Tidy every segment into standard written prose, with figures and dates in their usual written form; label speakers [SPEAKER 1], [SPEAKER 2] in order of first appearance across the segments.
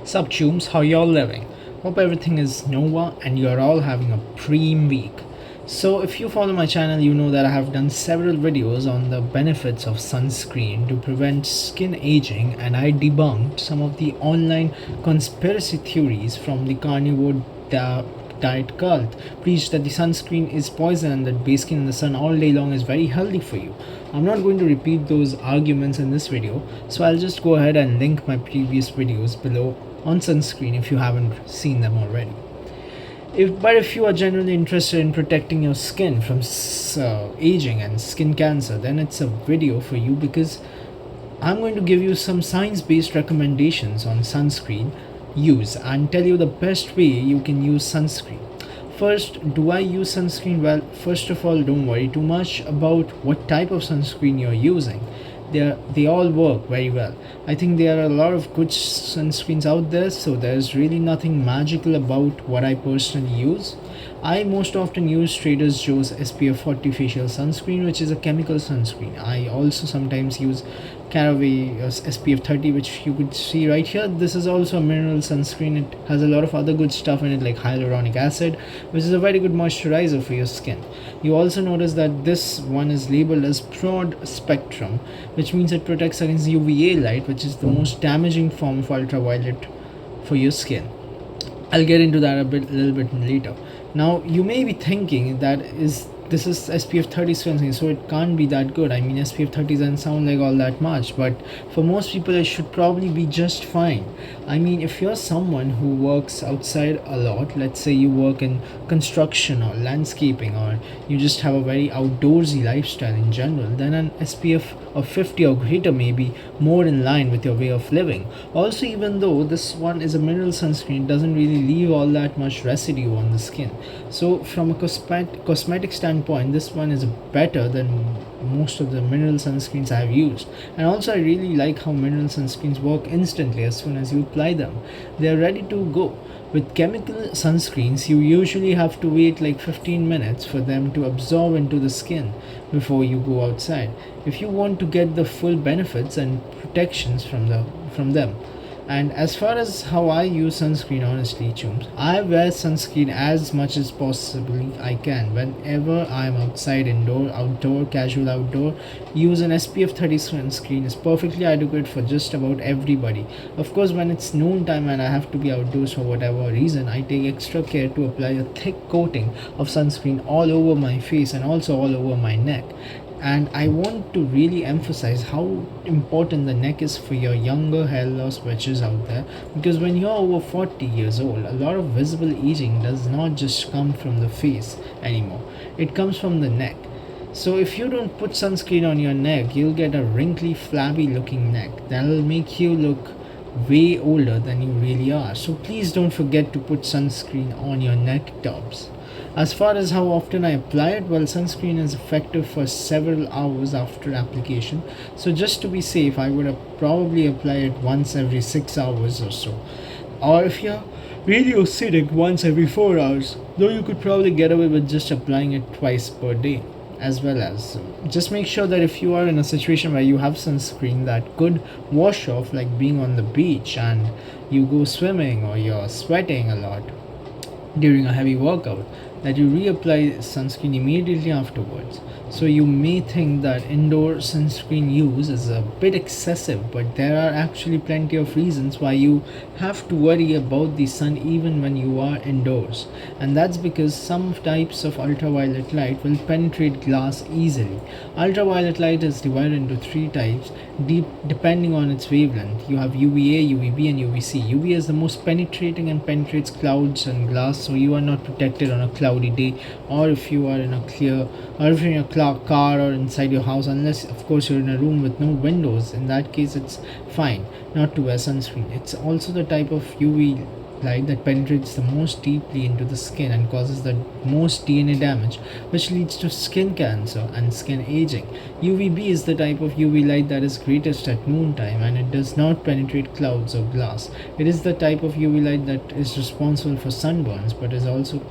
[SPEAKER 1] Sup chooms, how y'all living? Hope everything is Nova and you're all having a preem week. So if you follow my channel, you know that I have done several videos on the benefits of sunscreen to prevent skin aging, and I debunked some of the online conspiracy theories from the carnivore diet cult preach that the sunscreen is poison and that basking in the sun all day long is very healthy for you. I'm not going to repeat those arguments in this video, so I'll just go ahead and link my previous videos below on sunscreen if you haven't seen them already. If you are generally interested in protecting your skin from aging and skin cancer, then it's a video for you, because I'm going to give you some science-based recommendations on sunscreen use and tell you the best way you can use sunscreen. First, do I use sunscreen? Well, first of all, don't worry too much about what type of sunscreen you're using. They all work very well. I think there are a lot of good sunscreens out there, so there's really nothing magical about what I personally use. I most often use Trader Joe's SPF 40 facial sunscreen, which is a chemical sunscreen. I also sometimes use Caraway SPF 30, which you could see right here. This is also a mineral sunscreen. It has a lot of other good stuff in it, like hyaluronic acid, which is a very good moisturizer for your skin. You also notice that this one is labeled as broad spectrum, which means it protects against UVA light, which is the most damaging form of ultraviolet for your skin. I'll get into that a little bit later. Now you may be thinking that this is SPF 30 sunscreen, so it can't be that good. I mean, SPF 30 doesn't sound like all that much, but for most people it should probably be just fine. I mean, if you're someone who works outside a lot, let's say you work in construction or landscaping, or you just have a very outdoorsy lifestyle in general, then an SPF of 50 or greater may be more in line with your way of living. Also, even though this one is a mineral sunscreen, it doesn't really leave all that much residue on the skin. So from a cosmetic standpoint, this one is better than most of the mineral sunscreens I have used. And also, I really like how mineral sunscreens work instantly as soon as you apply them. They are ready to go. With chemical sunscreens, you usually have to wait like 15 minutes for them to absorb into the skin before you go outside, if you want to get the full benefits and protections from them. And as far as how I use sunscreen, honestly, chums, I wear sunscreen as much as possibly I can whenever I'm outside, indoor, outdoor, casual outdoor. Use an SPF 30 sunscreen is perfectly adequate for just about everybody. Of course, when it's noon time and I have to be outdoors for whatever reason, I take extra care to apply a thick coating of sunscreen all over my face and also all over my neck. And I want to really emphasize how important the neck is for your younger hair loss witches out there, because when you're over 40 years old, a lot of visible aging does not just come from the face anymore, it comes from the neck. So if you don't put sunscreen on your neck, you'll get a wrinkly, flabby looking neck that'll make you look way older than you really are. So please don't forget to put sunscreen on your neck tops. As far as how often I apply it, well, sunscreen is effective for several hours after application. So just to be safe, I would probably apply it once every 6 hours or so. Or if you're really acidic, once every 4 hours. Though you could probably get away with just applying it twice per day. As well as just make sure that if you are in a situation where you have sunscreen that could wash off, like being on the beach and you go swimming or you're sweating a lot during a heavy workout, that you reapply sunscreen immediately afterwards. So you may think that indoor sunscreen use is a bit excessive, but there are actually plenty of reasons why you have to worry about the sun even when you are indoors. And that's because some types of ultraviolet light will penetrate glass easily. Ultraviolet light is divided into three types depending on its wavelength. You have UVA, UVB and UVC. UV is the most penetrating and penetrates clouds and glass, so you are not protected on a cloudy day, or if you are in a clear, or if you're in a car or inside your house, unless of course you're in a room with no windows. In that case, it's fine not to wear sunscreen. It's also the type of UV light that penetrates the most deeply into the skin and causes the most DNA damage, which leads to skin cancer and skin aging. UVB is the type of UV light that is greatest at noontime, and it does not penetrate clouds or glass. It is the type of UV light that is responsible for sunburns, but is also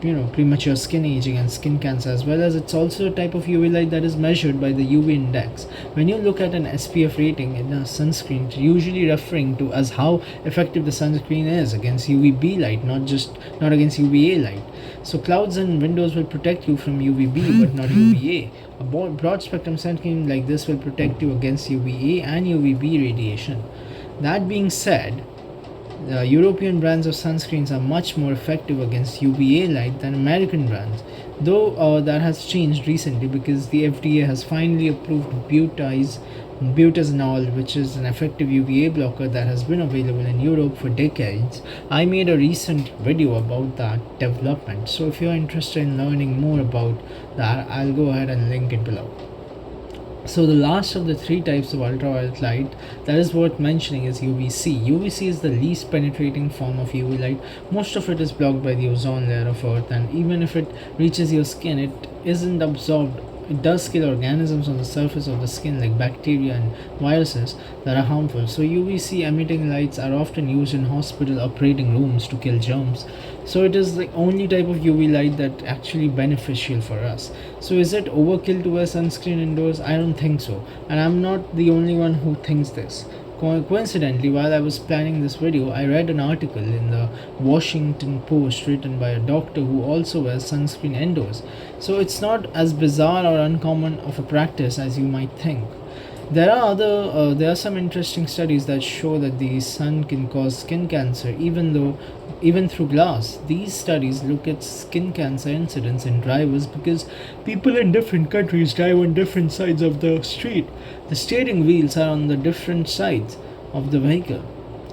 [SPEAKER 1] premature skin aging and skin cancer, as well as it's also a type of UV light that is measured by the UV index. When you look at an SPF rating in a sunscreen, it's usually referring to as how effective the sunscreen is against UVB light, not against UVA light. So clouds and windows will protect you from UVB but not UVA. A broad spectrum sunscreen like this will protect you against UVA and UVB radiation. That being said, the European brands of sunscreens are much more effective against UVA light than American brands, though that has changed recently because the FDA has finally approved butanol, which is an effective UVA blocker that has been available in Europe for decades. I made a recent video about that development, so if you're interested in learning more about that, I'll go ahead and link it below. So the last of the three types of ultraviolet light that is worth mentioning is UVC. UVC is the least penetrating form of UV light. Most of it is blocked by the ozone layer of Earth, and even if it reaches your skin, it isn't absorbed. It does kill organisms on the surface of the skin like bacteria and viruses that are harmful. So UVC emitting lights are often used in hospital operating rooms to kill germs. So it is the only type of UV light that actually beneficial for us. So is it overkill to wear sunscreen indoors? I don't think so, and I'm not the only one who thinks this. Coincidentally, while I was planning this video, I read an article in the Washington Post written by a doctor who also wears sunscreen indoors. So it's not as bizarre or uncommon of a practice as you might think. There are some interesting studies that show that the sun can cause skin cancer even through glass. These studies look at skin cancer incidence in drivers because people in different countries drive on different sides of the street. The steering wheels are on the different sides of the vehicle.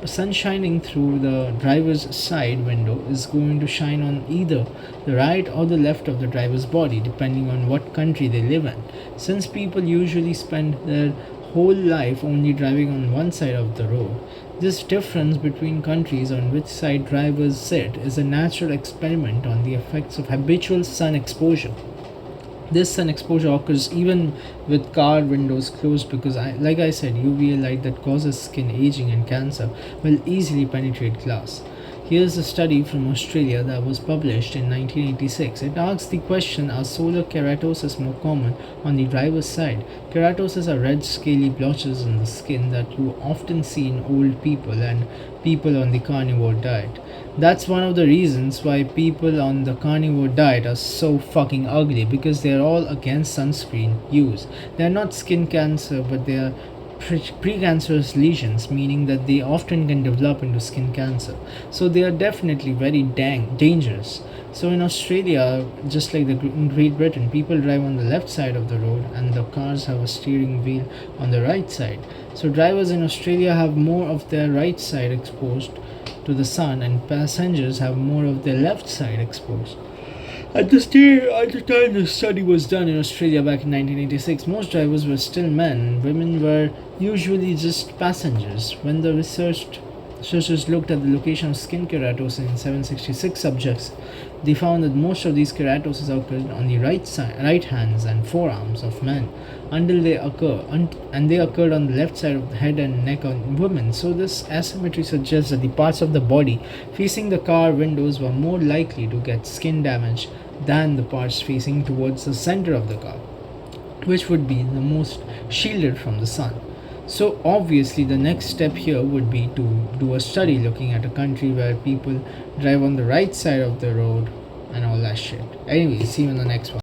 [SPEAKER 1] Sun shining through the driver's side window is going to shine on either the right or the left of the driver's body, depending on what country they live in. Since people usually spend their whole life only driving on one side of the road, this difference between countries on which side drivers sit is a natural experiment on the effects of habitual sun exposure. This sun exposure occurs even with car windows closed because, like I said, UVA light that causes skin aging and cancer will easily penetrate glass. Here's a study from Australia that was published in 1986. It asks the question: are solar keratosis more common on the driver's side? Keratosis are red, scaly blotches on the skin that you often see in old people and people on the carnivore diet. That's one of the reasons why people on the carnivore diet are so fucking ugly, because they're all against sunscreen use. They're not skin cancer, but they are precancerous lesions, meaning that they often can develop into skin cancer. So they are definitely very dangerous. So in Australia, just like in Great Britain, people drive on the left side of the road and the cars have a steering wheel on the right side. So drivers in Australia have more of their right side exposed to the sun, and passengers have more of their left side exposed. At the time the study was done in Australia back in 1986, most drivers were still men. Women were usually just passengers. When the researchers looked at the location of skin keratosis in 766 subjects, they found that most of these keratoses occurred on the right hands and forearms of men, until they occurred on the left side of the head and neck on women. So this asymmetry suggests that the parts of the body facing the car windows were more likely to get skin damage than the parts facing towards the center of the car, which would be the most shielded from the sun. So obviously the next step here would be to do a study looking at a country where people drive on the right side of the road and all that shit. Anyway, see you in the next one.